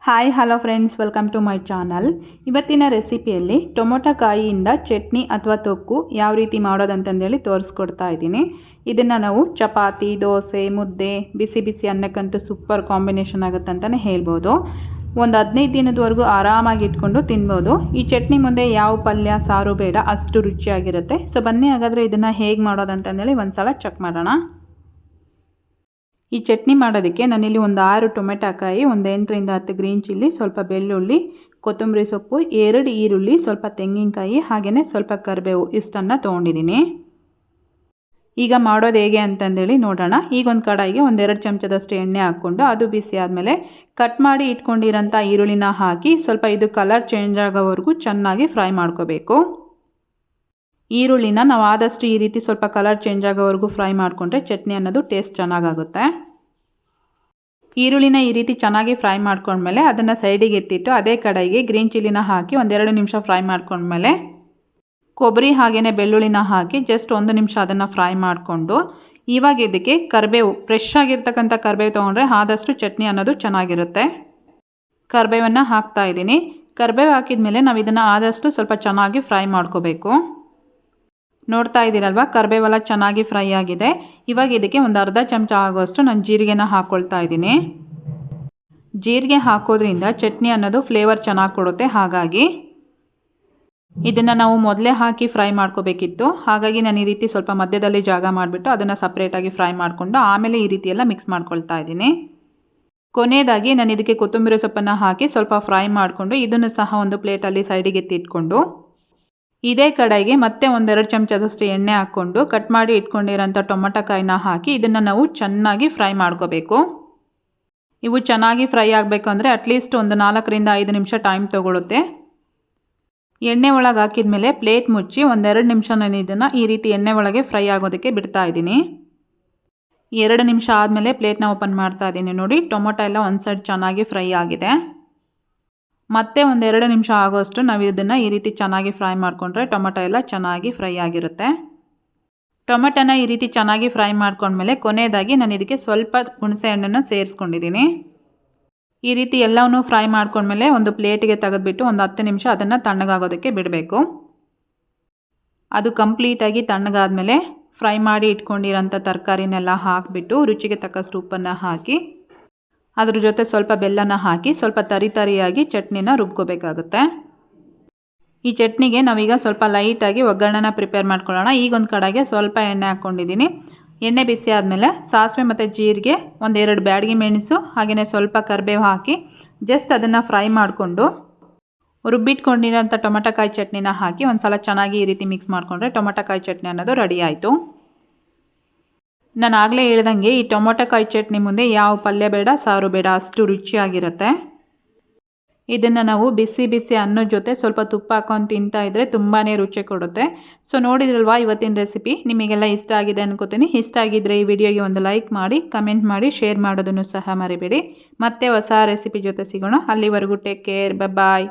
Hi hello friends, welcome to my channel. ಇವತ್ತಿನ ರೆಸಿಪಿಯಲ್ಲಿ tomato ಕಾಯಿಯಿಂದ ಚಟ್ನಿ ಅಥವಾ ತೊಕ್ಕು ಯಾವ ರೀತಿ ಮಾಡೋದಂತಂದೇಳಿ ತೋರಿಸ್ಕೊಡ್ತಾ ಇದ್ದೀನಿ. ಇದನ್ನು ನಾವು ಚಪಾತಿ, ದೋಸೆ, ಮುದ್ದೆ, ಬಿಸಿ ಬಿಸಿ ಅನ್ನಕ್ಕಂತೂ ಸೂಪರ್ ಕಾಂಬಿನೇಷನ್ ಆಗುತ್ತೆ ಅಂತಲೇ ಹೇಳ್ಬೋದು. ಒಂದು 15 ದಿನದವರೆಗೂ ಆರಾಮಾಗಿ ಇಟ್ಕೊಂಡು ತಿನ್ಬೋದು. ಈ ಚಟ್ನಿ ಮುಂದೆ ಯಾವ ಪಲ್ಯ ಸಾರು ಬೇಡ, ಅಷ್ಟು ರುಚಿಯಾಗಿರುತ್ತೆ. ಸೊ ಬನ್ನಿ ಹಾಗಾದರೆ ಇದನ್ನು ಹೇಗೆ ಮಾಡೋದಂತಂದೇಳಿ ಒಂದು ಸಲ ಚೆಕ್ ಮಾಡೋಣ. ಈ ಚಟ್ನಿ ಮಾಡೋದಕ್ಕೆ ನಾನಿಲ್ಲಿ ಒಂದು 6 ಟೊಮೆಟೊಕಾಯಿ, ಒಂದು 8ರಿಂದ 10 ಗ್ರೀನ್ ಚಿಲ್ಲಿ, ಸ್ವಲ್ಪ ಬೆಳ್ಳುಳ್ಳಿ, ಕೊತ್ತಂಬರಿ ಸೊಪ್ಪು, 2 ಈರುಳ್ಳಿ, ಸ್ವಲ್ಪ ತೆಂಗಿನಕಾಯಿ, ಹಾಗೆಯೇ ಸ್ವಲ್ಪ ಕರಿಬೇವು ಇಷ್ಟನ್ನು ತೊಗೊಂಡಿದ್ದೀನಿ. ಈಗ ಮಾಡೋದು ಹೇಗೆ ಅಂತಂದೇಳಿ ನೋಡೋಣ. ಈಗ ಒಂದು ಕಡಾಯಿಗೆ 1-2 ಚಮಚದಷ್ಟು ಎಣ್ಣೆ ಹಾಕ್ಕೊಂಡು ಅದು ಬಿಸಿ ಆದಮೇಲೆ ಕಟ್ ಮಾಡಿ ಇಟ್ಕೊಂಡಿರೋಂಥ ಈರುಳ್ಳಿನ ಹಾಕಿ ಸ್ವಲ್ಪ ಇದು ಕಲರ್ ಚೇಂಜ್ ಆಗೋವರೆಗೂ ಚೆನ್ನಾಗಿ ಫ್ರೈ ಮಾಡ್ಕೋಬೇಕು. ಈರುಳ್ಳಿನ ನಾವು ಆದಷ್ಟು ಈ ರೀತಿ ಸ್ವಲ್ಪ ಕಲರ್ ಚೇಂಜ್ ಆಗೋವರೆಗೂ ಫ್ರೈ ಮಾಡಿಕೊಂಡ್ರೆ ಚಟ್ನಿ ಅನ್ನೋದು ಟೇಸ್ಟ್ ಚೆನ್ನಾಗಾಗುತ್ತೆ. ಈರುಳ್ಳಿನ ಈ ರೀತಿ ಚೆನ್ನಾಗಿ ಫ್ರೈ ಮಾಡ್ಕೊಂಡ್ಮೇಲೆ ಅದನ್ನು ಸೈಡಿಗೆ ಎತ್ತಿಟ್ಟು ಅದೇ ಕಡಾಯಿಗೆ ಗ್ರೀನ್ ಚಿಲ್ಲಿನ ಹಾಕಿ 1-2 ನಿಮಿಷ ಫ್ರೈ ಮಾಡ್ಕೊಂಡ್ಮೇಲೆ ಕೊಬ್ಬರಿ ಹಾಗೆಯೇ ಬೆಳ್ಳುಳ್ಳಿನ ಹಾಕಿ ಜಸ್ಟ್ 1 ನಿಮಿಷ ಅದನ್ನು ಫ್ರೈ ಮಾಡಿಕೊಂಡು ಇವಾಗ ಇದಕ್ಕೆ ಕರಿಬೇವು, ಫ್ರೆಶ್ ಆಗಿರ್ತಕ್ಕಂಥ ಕರಿಬೇವು ತೊಗೊಂಡ್ರೆ ಆದಷ್ಟು ಚಟ್ನಿ ಅನ್ನೋದು ಚೆನ್ನಾಗಿರುತ್ತೆ. ಕರಿಬೇವನ್ನು ಹಾಕ್ತಾಯಿದ್ದೀನಿ. ಕರಿಬೇವು ಹಾಕಿದ ಮೇಲೆ ನಾವು ಇದನ್ನು ಆದಷ್ಟು ಸ್ವಲ್ಪ ಚೆನ್ನಾಗಿ ಫ್ರೈ ಮಾಡ್ಕೋಬೇಕು. ನೋಡ್ತಾ ಇದ್ದೀರಲ್ವ, ಕರಿಬೇವೆಲ್ಲ ಚೆನ್ನಾಗಿ ಫ್ರೈ ಆಗಿದೆ. ಇವಾಗ ಇದಕ್ಕೆ ಒಂದು ಅರ್ಧ ಚಮಚ ಆಗೋಷ್ಟು ನಾನು ಜೀರಿಗೆನ ಹಾಕ್ಕೊಳ್ತಾ ಇದ್ದೀನಿ. ಜೀರಿಗೆ ಹಾಕೋದ್ರಿಂದ ಚಟ್ನಿ ಅನ್ನೋದು ಫ್ಲೇವರ್ ಚೆನ್ನಾಗಿ ಕೊಡುತ್ತೆ. ಹಾಗಾಗಿ ಇದನ್ನು ನಾವು ಮೊದಲೇ ಹಾಕಿ ಫ್ರೈ ಮಾಡ್ಕೋಬೇಕಿತ್ತು. ಹಾಗಾಗಿ ನಾನು ಈ ರೀತಿ ಸ್ವಲ್ಪ ಮಧ್ಯದಲ್ಲಿ ಜಾಗ ಮಾಡಿಬಿಟ್ಟು ಅದನ್ನು ಸಪ್ರೇಟಾಗಿ ಫ್ರೈ ಮಾಡಿಕೊಂಡು ಆಮೇಲೆ ಈ ರೀತಿ ಎಲ್ಲ ಮಿಕ್ಸ್ ಮಾಡ್ಕೊಳ್ತಾ ಇದ್ದೀನಿ. ಕೊನೆಯದಾಗಿ ನಾನು ಇದಕ್ಕೆ ಕೊತ್ತಂಬರಿ ಸೊಪ್ಪನ್ನು ಹಾಕಿ ಸ್ವಲ್ಪ ಫ್ರೈ ಮಾಡಿಕೊಂಡು ಇದನ್ನು ಸಹ ಒಂದು ಪ್ಲೇಟಲ್ಲಿ ಸೈಡಿಗೆ ಎತ್ತಿಟ್ಕೊಂಡು ಇದೇ ಕಡಾಯಿಗೆ ಮತ್ತೆ 1-2 ಚಮಚದಷ್ಟು ಎಣ್ಣೆ ಹಾಕ್ಕೊಂಡು ಕಟ್ ಮಾಡಿ ಇಟ್ಕೊಂಡಿರೋಂಥ ಟೊಮೊಟೊಕಾಯಿನ ಹಾಕಿ ಇದನ್ನು ನಾವು ಚೆನ್ನಾಗಿ ಫ್ರೈ ಮಾಡ್ಕೋಬೇಕು. ಇವು ಚೆನ್ನಾಗಿ ಫ್ರೈ ಆಗಬೇಕು ಅಂದರೆ ಅಟ್ಲೀಸ್ಟ್ ಒಂದು 4ರಿಂದ 5 ನಿಮಿಷ ಟೈಮ್ ತೊಗೊಳುತ್ತೆ. ಎಣ್ಣೆ ಒಳಗೆ ಹಾಕಿದ ಮೇಲೆ ಪ್ಲೇಟ್ ಮುಚ್ಚಿ 1-2 ನಿಮಿಷ ನಾನು ಇದನ್ನು ಈ ರೀತಿ ಎಣ್ಣೆ ಒಳಗೆ ಫ್ರೈ ಆಗೋದಕ್ಕೆ ಬಿಡ್ತಾ ಇದ್ದೀನಿ. 2 ನಿಮಿಷ ಆದಮೇಲೆ ಪ್ಲೇಟ್ನ ಓಪನ್ ಮಾಡ್ತಾ ಇದ್ದೀನಿ. ನೋಡಿ, ಟೊಮೊಟೊ ಎಲ್ಲ ಒಂದು ಸೈಡ್ ಚೆನ್ನಾಗಿ ಫ್ರೈ ಆಗಿದೆ. ಮತ್ತೆ 1-2 ನಿಮಿಷ ಆಗೋಷ್ಟು ನಾವು ಇದನ್ನು ಈ ರೀತಿ ಚೆನ್ನಾಗಿ ಫ್ರೈ ಮಾಡಿಕೊಂಡ್ರೆ ಟೊಮೊಟೊ ಎಲ್ಲ ಚೆನ್ನಾಗಿ ಫ್ರೈ ಆಗಿರುತ್ತೆ. ಟೊಮೆಟೊನ ಈ ರೀತಿ ಚೆನ್ನಾಗಿ ಫ್ರೈ ಮಾಡ್ಕೊಂಡ್ಮೇಲೆ ಕೊನೆಯದಾಗಿ ನಾನು ಇದಕ್ಕೆ ಸ್ವಲ್ಪ ಹುಣಸೆ ಹಣ್ಣನ್ನು ಸೇರಿಸ್ಕೊಂಡಿದ್ದೀನಿ. ಈ ರೀತಿ ಎಲ್ಲವನ್ನೂ ಫ್ರೈ ಮಾಡ್ಕೊಂಡ್ಮೇಲೆ ಒಂದು ಪ್ಲೇಟಿಗೆ ತೆಗೆದುಬಿಟ್ಟು ಒಂದು 10 ನಿಮಿಷ ಅದನ್ನು ತಣ್ಣಗಾಗೋದಕ್ಕೆ ಬಿಡಬೇಕು. ಅದು ಕಂಪ್ಲೀಟಾಗಿ ತಣ್ಣಗಾದ್ಮೇಲೆ ಫ್ರೈ ಮಾಡಿ ಇಟ್ಕೊಂಡಿರೋಂಥ ತರಕಾರಿನೆಲ್ಲ ಹಾಕಿಬಿಟ್ಟು ರುಚಿಗೆ ತಕ್ಕಷ್ಟು ಉಪ್ಪನ್ನು ಹಾಕಿ ಅದ್ರ ಜೊತೆ ಸ್ವಲ್ಪ ಬೆಲ್ಲನ ಹಾಕಿ ಸ್ವಲ್ಪ ತರಿಯಾಗಿ ಚಟ್ನಿನ ರುಬ್ಕೋಬೇಕಾಗುತ್ತೆ. ಈ ಚಟ್ನಿಗೆ ನಾವೀಗ ಸ್ವಲ್ಪ ಲೈಟಾಗಿ ಒಗ್ಗರಣೆನ ಪ್ರಿಪೇರ್ ಮಾಡ್ಕೊಳ್ಳೋಣ. ಈಗ ಒಂದು ಕಡೆಗೆ ಸ್ವಲ್ಪ ಎಣ್ಣೆ ಹಾಕ್ಕೊಂಡಿದ್ದೀನಿ. ಎಣ್ಣೆ ಬಿಸಿ ಆದಮೇಲೆ ಸಾಸಿವೆ ಮತ್ತು ಜೀರಿಗೆ, 1-2 ಬ್ಯಾಡಗಿ ಮೆಣಸು ಹಾಗೆಯೇ ಸ್ವಲ್ಪ ಕರಿಬೇವು ಹಾಕಿ ಜಸ್ಟ್ ಅದನ್ನು ಫ್ರೈ ಮಾಡಿಕೊಂಡು ರುಬ್ಬಿಟ್ಕೊಂಡಿರೋಂಥ ಟೊಮೊಟೊಕಾಯಿ ಚಟ್ನಿನ ಹಾಕಿ ಒಂದು ಸಲ ಚೆನ್ನಾಗಿ ಈ ರೀತಿ ಮಿಕ್ಸ್ ಮಾಡಿಕೊಂಡ್ರೆ ಟೊಮೊಟೊಕಾಯಿ ಚಟ್ನಿ ಅನ್ನೋದು ರೆಡಿ ಆಯಿತು. ನಾನು ಆಗಲೇ ಹೇಳ್ದಂಗೆ ಈ ಟೊಮೊಟೊಕಾಯಿ ಚಟ್ನಿ ಮುಂದೆ ಯಾವ ಪಲ್ಯ ಬೇಡ, ಸಾರು ಬೇಡ, ಅಷ್ಟು ರುಚಿಯಾಗಿರುತ್ತೆ. ಇದನ್ನು ನಾವು ಬಿಸಿ ಬಿಸಿ ಅನ್ನದ ಜೊತೆ ಸ್ವಲ್ಪ ತುಪ್ಪ ಹಾಕೊಂಡು ತಿಂತಾ ಇದ್ದರೆ ತುಂಬಾ ರುಚಿ ಕೊಡುತ್ತೆ. ಸೊ ನೋಡಿದ್ರಲ್ವಾ ಇವತ್ತಿನ ರೆಸಿಪಿ, ನಿಮಗೆಲ್ಲ ಇಷ್ಟ ಆಗಿದೆ ಅನ್ಕೋತೀನಿ. ಇಷ್ಟ ಆಗಿದ್ದರೆ ಈ ವಿಡಿಯೋಗೆ ಒಂದು ಲೈಕ್ ಮಾಡಿ, ಕಮೆಂಟ್ ಮಾಡಿ, ಶೇರ್ ಮಾಡೋದನ್ನು ಸಹ ಮರಿಬೇಡಿ. ಮತ್ತೆ ಹೊಸ ರೆಸಿಪಿ ಜೊತೆ ಸಿಗೋಣ. ಅಲ್ಲಿವರೆಗೂ ಟೇಕ್ ಕೇರ್, ಬಾಯ್.